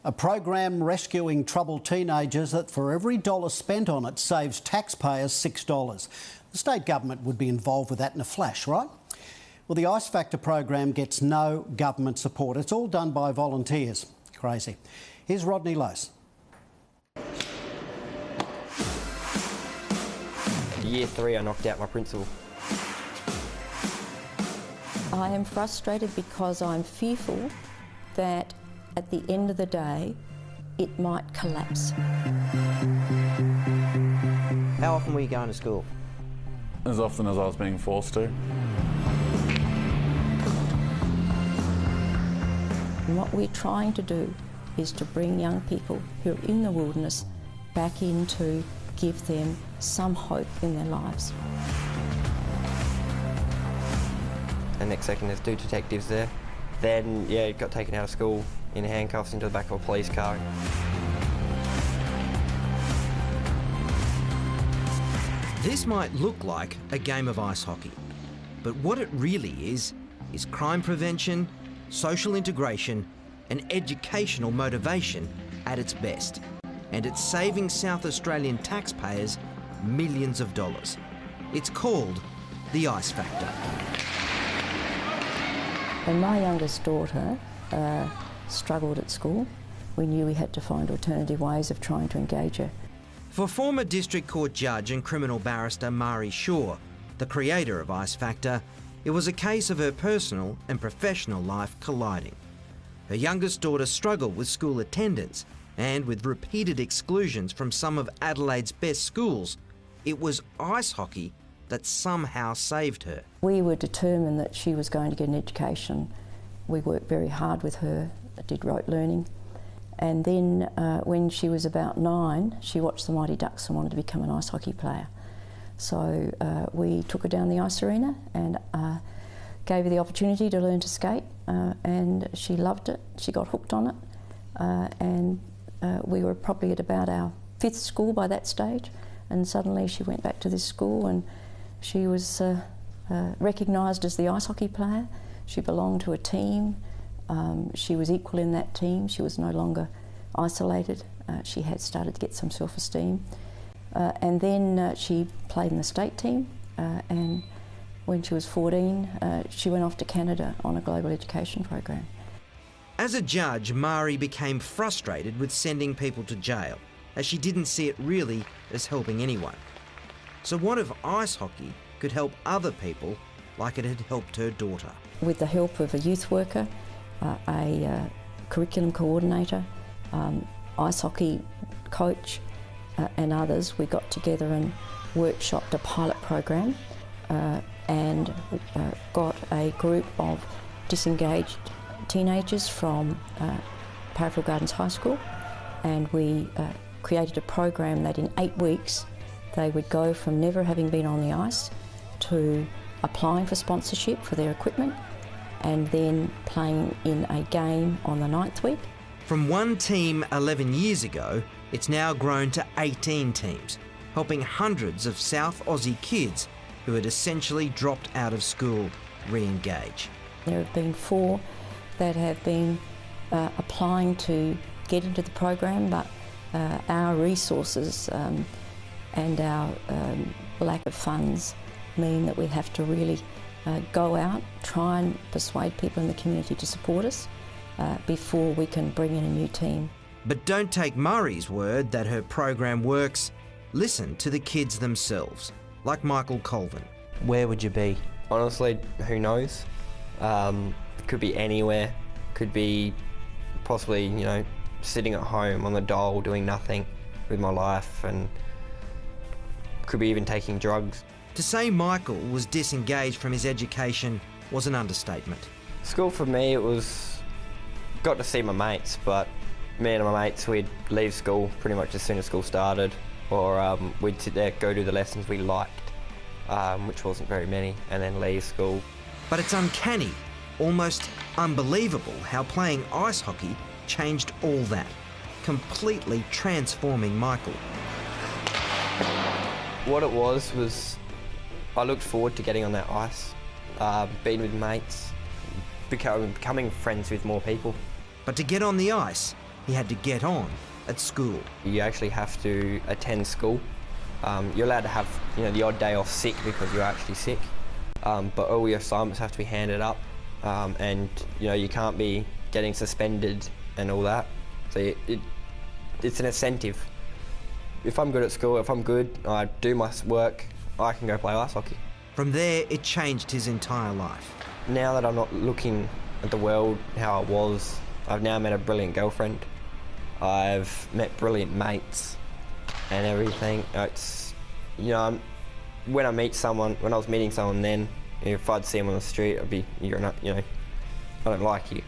A program rescuing troubled teenagers that for every dollar spent on it saves taxpayers $6. The state government would be involved with that in a flash, right? Well, the Ice Factor program gets no government support. It's all done by volunteers. Crazy. Here's Rodney Lose. Year 3, I knocked out my principal. I am frustrated because I'm fearful that at the end of the day, it might collapse. How often were you going to school? As often as I was being forced to. And what we're trying to do is to bring young people who are in the wilderness back in to give them some hope in their lives. And next second there's 2 detectives there. Then, yeah, got taken out of school in handcuffs into the back of a police car. This might look like a game of ice hockey, but what it really is crime prevention, social integration and educational motivation at its best. And it's saving South Australian taxpayers millions of dollars. It's called the Ice Factor. When my youngest daughter struggled at school, we knew we had to find alternative ways of trying to engage her. For former District Court Judge and criminal barrister Mari Shaw, the creator of Ice Factor, it was a case of her personal and professional life colliding. Her youngest daughter struggled with school attendance, and with repeated exclusions from some of Adelaide's best schools, it was ice hockey that somehow saved her. We were determined that she was going to get an education. We worked very hard with her, did rote learning. And then when she was about 9, she watched the Mighty Ducks and wanted to become an ice hockey player. So we took her down the ice arena and gave her the opportunity to learn to skate, and she loved it. She got hooked on it, and we were probably at about our 5th school by that stage, and suddenly she went back to this school and she was recognised as the ice hockey player. She belonged to a team. She was equal in that team. She was no longer isolated. She had started to get some self-esteem. And then she played in the state team, and when she was 14, she went off to Canada on a global education program. As a judge, Mari became frustrated with sending people to jail, as she didn't see it really as helping anyone. So what if ice hockey could help other people like it had helped her daughter? With the help of a youth worker, a curriculum coordinator, ice hockey coach and others, we got together and workshopped a pilot program and got a group of disengaged teenagers from Parafield Gardens High School, and we created a program that in 8 weeks they would go from never having been on the ice to applying for sponsorship for their equipment and then playing in a game on the 9th week. From one team 11 years ago, it's now grown to 18 teams, helping hundreds of South Aussie kids who had essentially dropped out of school re-engage. There have been 4 that have been applying to get into the program, but our resources and our lack of funds mean that we have to really go out, try and persuade people in the community to support us before we can bring in a new team. But don't take Mari's word that her program works. Listen to the kids themselves, like Michael Colvin. Where would you be? Honestly, who knows? Could be anywhere. Could be possibly, you know, sitting at home on the dole doing nothing with my life, and could be even taking drugs. To say Michael was disengaged from his education was an understatement. School for me, it was, got to see my mates, but me and my mates, we'd leave school pretty much as soon as school started, or we'd sit there, go do the lessons we liked, which wasn't very many, and then leave school. But it's uncanny, almost unbelievable how playing ice hockey changed all that, completely transforming Michael. What it was I looked forward to getting on that ice, being with mates, becoming friends with more people. But to get on the ice, he had to get on at school. You actually have to attend school. You're allowed to have, the odd day off sick because you're actually sick, but all your assignments have to be handed up, and you can't be getting suspended and all that. So it's an incentive. If I'm good at school, if I'm good, I do my work, I can go play ice hockey. From there, it changed his entire life. Now that I'm not looking at the world how I was, I've now met a brilliant girlfriend. I've met brilliant mates and everything. It's, when I meet someone, when I was meeting someone then, if I'd see him on the street, I'd be, I don't like you.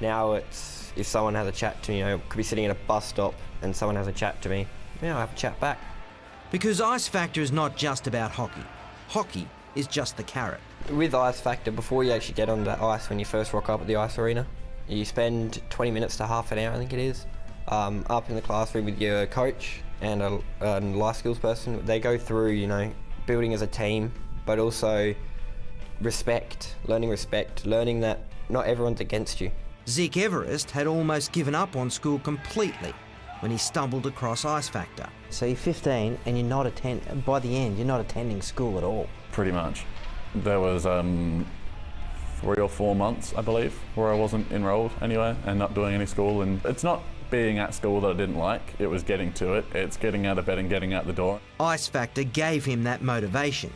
Now it's, if someone has a chat to me, could be sitting at a bus stop and someone has a chat to me, I have a chat back. Because Ice Factor is not just about hockey. Hockey is just the carrot. With Ice Factor, before you actually get onto the ice, when you first rock up at the ice arena, you spend 20 minutes to half an hour, I think it is, up in the classroom with your coach and a life skills person. They go through, building as a team, but also learning respect, learning that not everyone's against you. Zeke Everest had almost given up on school completely when he stumbled across Ice Factor. So you're 15 and by the end, you're not attending school at all. Pretty much. There was 3 or 4 months, I believe, where I wasn't enrolled anywhere and not doing any school. And it's not being at school that I didn't like, it was getting to it. It's getting out of bed and getting out the door. Ice Factor gave him that motivation,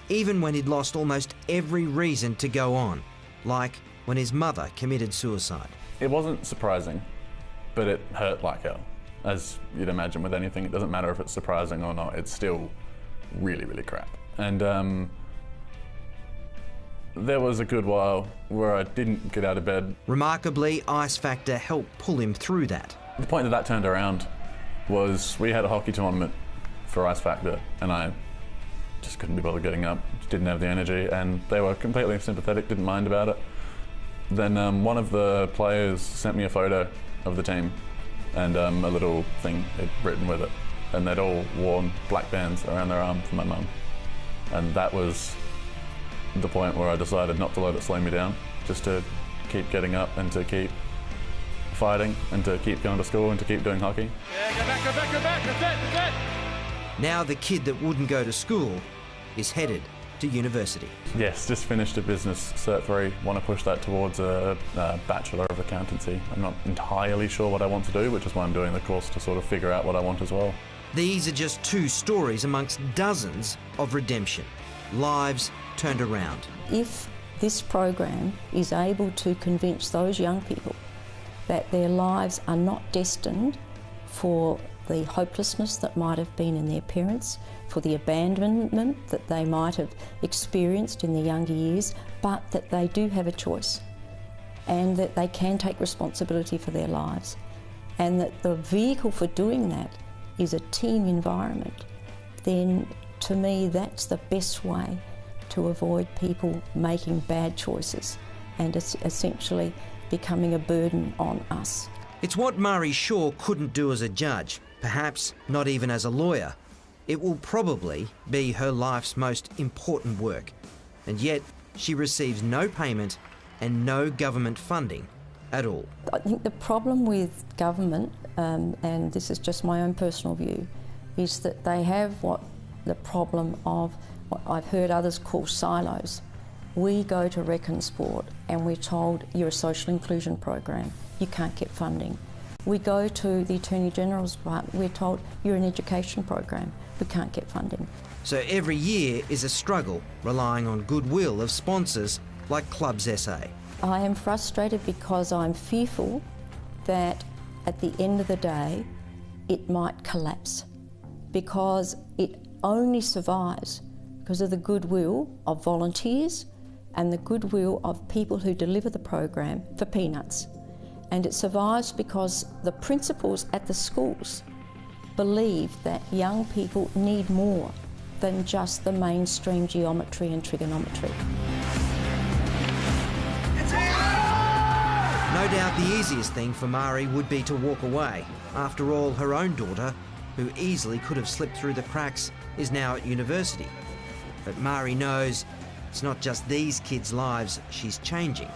even when he'd lost almost every reason to go on, like when his mother committed suicide. It wasn't surprising, but it hurt like hell. As you'd imagine with anything, it doesn't matter if it's surprising or not, it's still really, really crap. And there was a good while where I didn't get out of bed. Remarkably, Ice Factor helped pull him through that. The point that turned around was we had a hockey tournament for Ice Factor and I just couldn't be bothered getting up, just didn't have the energy, and they were completely sympathetic, didn't mind about it. Then one of the players sent me a photo of the team and a little thing they'd written with it, and they'd all worn black bands around their arm for my mum. And that was the point where I decided not to let it slow me down, just to keep getting up and to keep fighting and to keep going to school and to keep doing hockey. Yeah, go back, that's it. Now the kid that wouldn't go to school is headed to university. Yes, just finished a business Cert 3, want to push that towards a Bachelor of Accountancy. I'm not entirely sure what I want to do, which is why I'm doing the course to sort of figure out what I want as well. These are just 2 stories amongst dozens of redemption, lives turned around. If this program is able to convince those young people that their lives are not destined for the hopelessness that might have been in their parents, for the abandonment that they might have experienced in their younger years, but that they do have a choice and that they can take responsibility for their lives, and that the vehicle for doing that is a team environment, then to me that's the best way to avoid people making bad choices and essentially becoming a burden on us. It's what Mari Shaw couldn't do as a judge, perhaps not even as a lawyer. It will probably be her life's most important work, and yet she receives no payment and no government funding at all. I think the problem with government, and this is just my own personal view, is that they have the problem of what I've heard others call silos. We go to Rec and Sport and we're told you're a social inclusion program, you can't get funding. We go to the Attorney General's Department, we're told you're an education program, we can't get funding. So every year is a struggle, relying on goodwill of sponsors like Clubs SA. I am frustrated because I'm fearful that at the end of the day it might collapse, because it only survives because of the goodwill of volunteers and the goodwill of people who deliver the program for peanuts. And it survives because the principals at the schools believe that young people need more than just the mainstream geometry and trigonometry. No doubt the easiest thing for Mari would be to walk away. After all, her own daughter, who easily could have slipped through the cracks, is now at university. But Mari knows it's not just these kids' lives she's changing.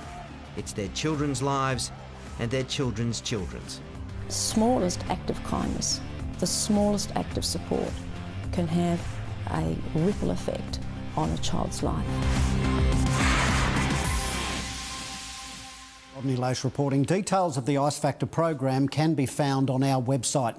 It's their children's lives and their children's children's. smallest act of kindness, the smallest act of support can have a ripple effect on a child's life. Rodney Loesch reporting. Details of the Ice Factor program can be found on our website.